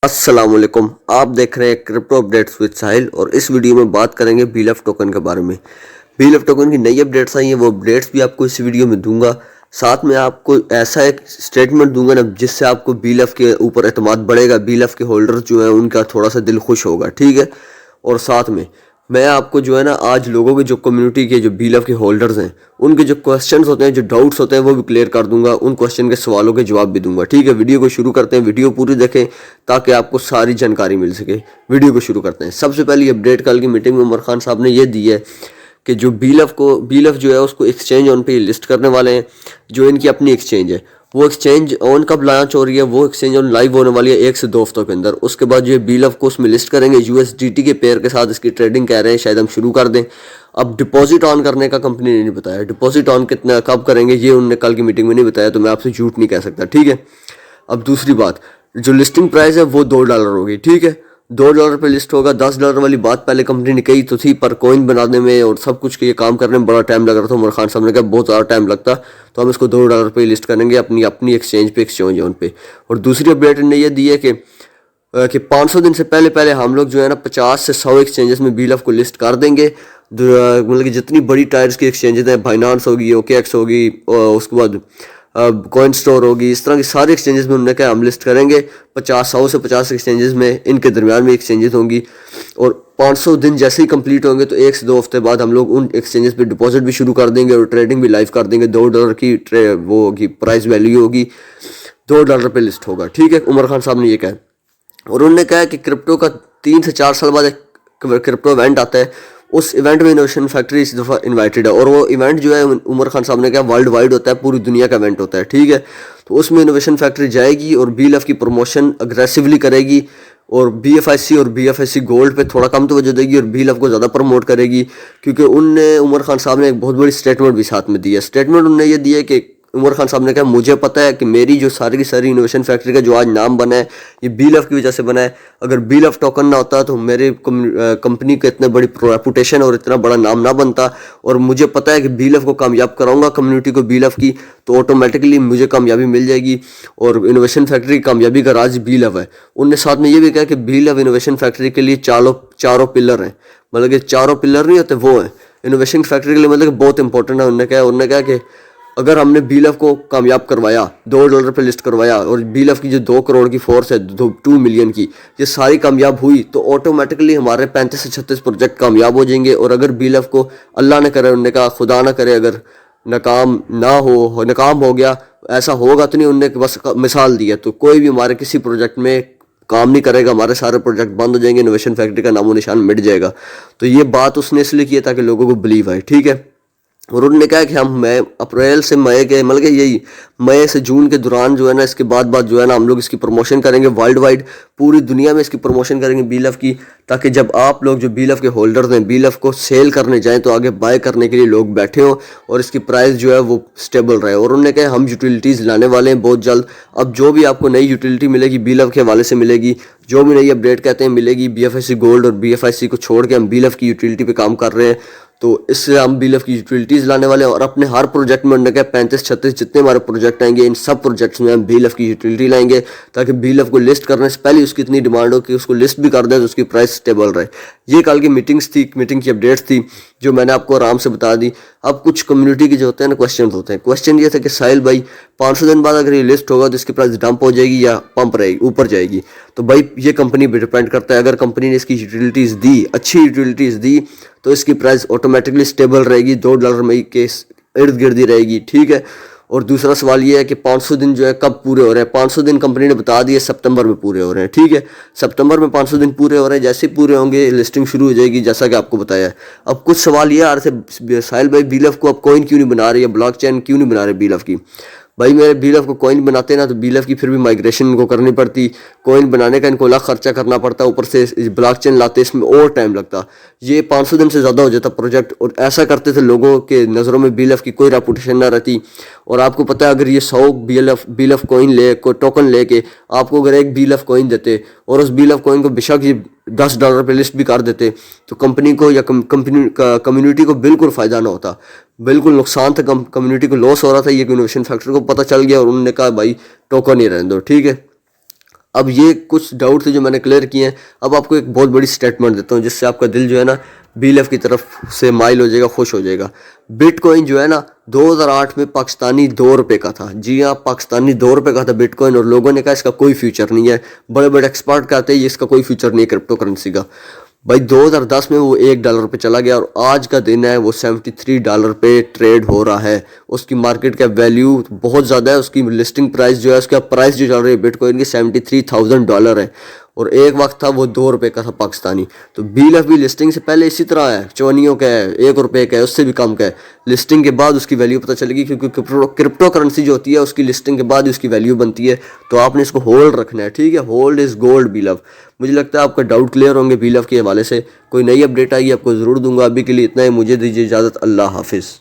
अस्सलाम वालेकुम। आप देख रहे हैं क्रिप्टो अपडेट्स विद साहिल और इस वीडियो में बात करेंगे बीएलएफ टोकन के बारे में। बीएलएफ टोकन की नई अपडेट्स आई हैं, वो अपडेट्स भी आपको इस वीडियो में दूंगा। साथ में आपको ऐसा एक स्टेटमेंट दूंगा ना जिससे आपको बीएलएफ के ऊपर एतमाद बढ़ेगा, बीएलएफ के होल्डर्स जो है उनका थोड़ा सा दिल खुश होगा, ठीक है। और साथ में मैं आपको जो है ना आज लोगों के जो कम्युनिटी के जो बीएलएफ के होल्डर्स हैं उनके जो क्वेश्चंस होते हैं, जो डाउट्स होते हैं वो भी क्लियर कर दूंगा, उन क्वेश्चन के सवालों के जवाब भी दूंगा, ठीक है। वीडियो को शुरू करते हैं, वीडियो पूरी देखें ताकि आपको सारी जानकारी मिल सके। वीडियो को शुरू करते हैं। सबसे पहली अपडेट कल की मीटिंग में उमर खान साहब ने ये दी है कि जो बीएलएफ जो है उसको एक्सचेंज ऑन पे लिस्ट करने वाले हैं। जो इनकी अपनी एक्सचेंज है वो एक्सचेंज ऑन कब लॉन्च हो रही है, वो एक्सचेंज ऑन लाइव होने वाली है 1 से 2 हफ्तों के अंदर। उसके बाद जो बीएलएफ को उसमें लिस्ट करेंगे, यूएसडीटी के पेयर के साथ इसकी ट्रेडिंग कह रहे हैं, शायद हम शुरू कर दें। अब डिपॉजिट ऑन करने का कंपनी ने नहीं बताया, डिपॉजिट ऑन कितना कब करेंगे ये उन्होंने कल की मीटिंग में नहीं बताया, तो मैं आपसे झूठ नहीं कह सकता, ठीक है। अब दूसरी बात, जो लिस्टिंग प्राइस है वो $2 होगी, ठीक है। $2 पे लिस्ट होगा। $10 वाली बात पहले कंपनी ने कही तो थी, पर कॉइन बनाने में और सब कुछ के ये काम करने में बड़ा टाइम लग रहा था। उमर खान साहब ने कहा बहुत ज़्यादा टाइम लगता, तो हम इसको $2 पे लिस्ट करेंगे अपनी अपनी एक्सचेंज पे, एक्सचेंज ऑन पे। और दूसरी अपडेट ने ये दी है कि 500 दिन से पहले पहले हम लोग जो है ना 50 से 100 एक्सचेंजेस में बीएलएफ को लिस्ट कर देंगे। मतलब कि जितनी बड़ी टायर्स की एक्सचेंजेस हैं, बाइनांस होगी, ओकेएक्स होगी, और उसके बाद कॉइन स्टोर होगी, इस तरह की सारी एक्सचेंजेस में उन्होंने कहा हम लिस्ट करेंगे। 100 से 50 एक्सचेंजेस में, इनके दरमियान में एक्सचेंजेस होंगी। और 500 दिन जैसे ही कंप्लीट होंगे तो 1 से 2 हफ्ते बाद हम लोग उन एक्सचेंजेस पे डिपॉजिट भी शुरू कर देंगे और ट्रेडिंग भी लाइव कर देंगे। $2 की वो होगी, प्राइस वैल्यू होगी, $2 पे लिस्ट होगा, ठीक है। उमर खान साहब ने ये कहा। और उन्होंने कहा कि क्रिप्टो का 3 से 4 साल बाद एक क्रिप्टो इवेंट आता है, उस इवेंट में इनोवेशन फैक्ट्री इस दफ़ा इनवाइटेड है। और वो इवेंट जो है उमर खान साहब ने कहा वर्ल्ड वाइड होता है, पूरी दुनिया का इवेंट होता है, ठीक है। तो उसमें इनोवेशन फैक्ट्री जाएगी और बीएलएफ की प्रमोशन अग्रेसिवली करेगी और बीएफआईसी और बीएफआईसी गोल्ड पे थोड़ा कम तवज्जो देगी और बीएलएफ को ज़्यादा प्रमोट करेगी, क्योंकि उनने उमर खान साहब ने एक बहुत बड़ी स्टेटमेंट भी साथ में दी है। स्टेटमेंट उन्होंने ये दी है कि उमर खान साहब ने कहा मुझे पता है कि मेरी जो सारी की सारी इनोवेशन फैक्ट्री का जो आज नाम बना है ये बीएलएफ की वजह से बना है। अगर बीएलएफ टोकन ना होता तो मेरे कंपनी का इतना बड़ी रेपुटेशन और इतना बड़ा नाम ना बनता। और मुझे पता है कि बीएलएफ को कामयाब कराऊंगा, कम्युनिटी को बीएलएफ की, तो ऑटोमेटिकली मुझे कामयाबी मिल जाएगी। और इनोवेशन फैक्ट्री की कामयाबी का राज बीएलएफ है। उनने साथ में ये भी कहा कि बीएलएफ इनोवेशन फैक्ट्री के लिए चारों पिलर हैं, मतलब कि चारों पिलर नहीं होते वो हैं इनोवेशन फैक्ट्री के लिए, मतलब कि बहुत इंपॉर्टेंट है। उन्होंने कहा कि अगर हमने बीएलएफ को कामयाब करवाया, $2 पे लिस्ट करवाया, और बीएलएफ की जो 2 करोड़ की फोर्स है, 2 मिलियन की, ये सारी कामयाब हुई तो ऑटोमेटिकली हमारे 35 से 36 प्रोजेक्ट कामयाब हो जाएंगे। और अगर बीएलएफ को अल्लाह न करे, उन्होंने कहा खुदा ना करे, अगर नाकाम हो गया, ऐसा होगा तो नहीं, उन्होंने बस मिसाल दी है, तो कोई भी हमारे किसी प्रोजेक्ट में काम नहीं करेगा, हमारे सारे प्रोजेक्ट बंद हो जाएंगे, इनोवेशन फैक्ट्री का नामो निशान मिट जाएगा। तो ये बात उसने इसलिए की है ताकि लोगों को बिलीव आए, ठीक है। और उन्होंने कहा कि हम अप्रैल से मई के, मतलब कि यही मई से जून के दौरान जो है ना, इसके बाद जो है ना हम लोग इसकी प्रमोशन करेंगे वर्ल्ड वाइड, पूरी दुनिया में इसकी प्रमोशन करेंगे बीएलएफ की, ताकि जब आप लोग जो बीएलएफ के होल्डर्स हैं बीएलएफ को सेल करने जाएं तो आगे बाय करने के लिए लोग बैठे हों और इसकी प्राइस जो है वो स्टेबल रहे। और उन्होंने कहा हम यूटिलिटीज़ लाने वाले हैं बहुत जल्द। अब जो भी आपको नई यूटिलिटी मिलेगी बीएलएफ के हवाले से मिलेगी, जो भी नई अपडेट कहते हैं मिलेगी। बीएफआईसी गोल्ड और बीएफआईसी को छोड़ के हम बीएलएफ की यूटिलिटी पे काम कर रहे हैं, तो इससे हम बीएलएफ की यूटिलिटीज़ लाने वाले हैं। और अपने हर प्रोजेक्ट में उन्होंने कहा 35-36 जितने हमारे प्रोजेक्ट आएंगे, इन सब प्रोजेक्ट्स में हम बीएलएफ की यूटिलिटी लाएंगे, ताकि बीएलएफ को लिस्ट करने से पहले उसकी इतनी डिमांड हो कि उसको लिस्ट भी कर दे तो उसकी प्राइस स्टेबल रहे। ये कल की मीटिंग की अपडेट्स थी जो मैंने आपको आराम से बता दी। अब कुछ कम्युनिटी के जो होते हैं ना क्वेश्चन होते हैं, क्वेश्चन ये था कि साहिल भाई 500 दिन बाद अगर ये लिस्ट होगा तो इसकी प्राइस डंप हो जाएगी या पंप रहेगी, ऊपर जाएगी। तो भाई ये कंपनी पे डिपेंड करता है। अगर कंपनी ने इसकी यूटिलिटीज़ दी, अच्छी यूटिलिटीज़ दी, तो इसकी प्राइस ऑटोमेटिकली स्टेबल रहेगी, $2 मई के इर्द गिर्द ही रहेगी, ठीक है। और दूसरा सवाल ये है कि 500 दिन जो है कब पूरे हो रहे हैं। 500 दिन कंपनी ने बता दिए सितंबर में पूरे हो रहे हैं, ठीक है। सितंबर में 500 दिन पूरे हो रहे हैं, जैसे ही पूरे होंगे लिस्टिंग शुरू हो जाएगी, जैसा कि आपको बताया है। अब कुछ सवाल ये आ रहे थे, साहिल भाई बीएलएफ को अब कॉइन क्यों नहीं बना रही है, ब्लॉकचेन क्यों नहीं बना रहे बीएलएफ की। भाई मेरे बीएलएफ को कॉइन बनाते ना तो बीएलएफ की फिर भी माइग्रेशन इनको करनी पड़ती, कॉइन बनाने का इनको अलग खर्चा करना पड़ता, ऊपर से ब्लॉकचेन लाते इसमें और टाइम लगता। ये 500 दिन से ज़्यादा हो जाता प्रोजेक्ट, और ऐसा करते थे लोगों के नज़रों में बीएलएफ की कोई रेपुटेशन ना रहती। और आपको पता है अगर ये 100 बीएलएफ कॉइन टोकन लेके आपको अगर एक बीएलएफ कॉइन देते और उस बीएलएफ कॉइन को बेशक ये $10 पे लिस्ट भी कर देते तो कंपनी को या कम्युनिटी को बिल्कुल फ़ायदा ना होता, बिल्कुल नुकसान था, कम्युनिटी को लॉस हो रहा था। ये इनोवेशन फैक्टर को पता चल गया और उन्होंने कहा भाई टोकन ही रहने दो, ठीक है। अब ये कुछ डाउट थे जो मैंने क्लियर किए हैं। अब आपको एक बहुत बड़ी स्टेटमेंट देता हूँ जिससे आपका दिल जो है ना बीएलएफ की तरफ से माइल हो जाएगा, खुश हो जाएगा। बिटकॉइन जो है ना 2008 में पाकिस्तानी 2 रुपये का था। जी हाँ, पाकिस्तानी 2 रुपये का था बिटकॉइन, और लोगों ने कहा इसका कोई फ्यूचर नहीं है। बड़े बड़े एक्सपर्ट कहते हैं इसका कोई फ्यूचर नहीं है क्रिप्टो करेंसी का। भाई 2010 में वो $1 पे चला गया और आज का दिन है वो $73 पे ट्रेड हो रहा है। उसकी मार्केट का वैल्यू बहुत ज़्यादा है। उसकी लिस्टिंग प्राइस जो है, उसका प्राइस जो चल रही है बिटकॉइन की $73,000 है, और एक वक्त था वो 2 रुपये का था पाकिस्तानी। तो बीएलएफ भी लिस्टिंग से पहले इसी तरह है, चवनियों का है, 1 रुपये का है, उससे भी कम का है। लिस्टिंग के बाद उसकी वैल्यू पता चलेगी, क्योंकि क्रिप्टो करेंसी जो होती है उसकी लिस्टिंग के बाद उसकी वैल्यू बनती है। तो आपने इसको होल्ड रखना है, ठीक है। Hold is gold BLF. मुझे लगता है आपका डाउट क्लियर होंगे बीएलएफ के हवाले से। कोई नई अपडेट आई आपको ज़रूर दूंगा। अभी के लिए इतना ही, मुझे दीजिए इजाज़त। अल्लाह हाफिज़।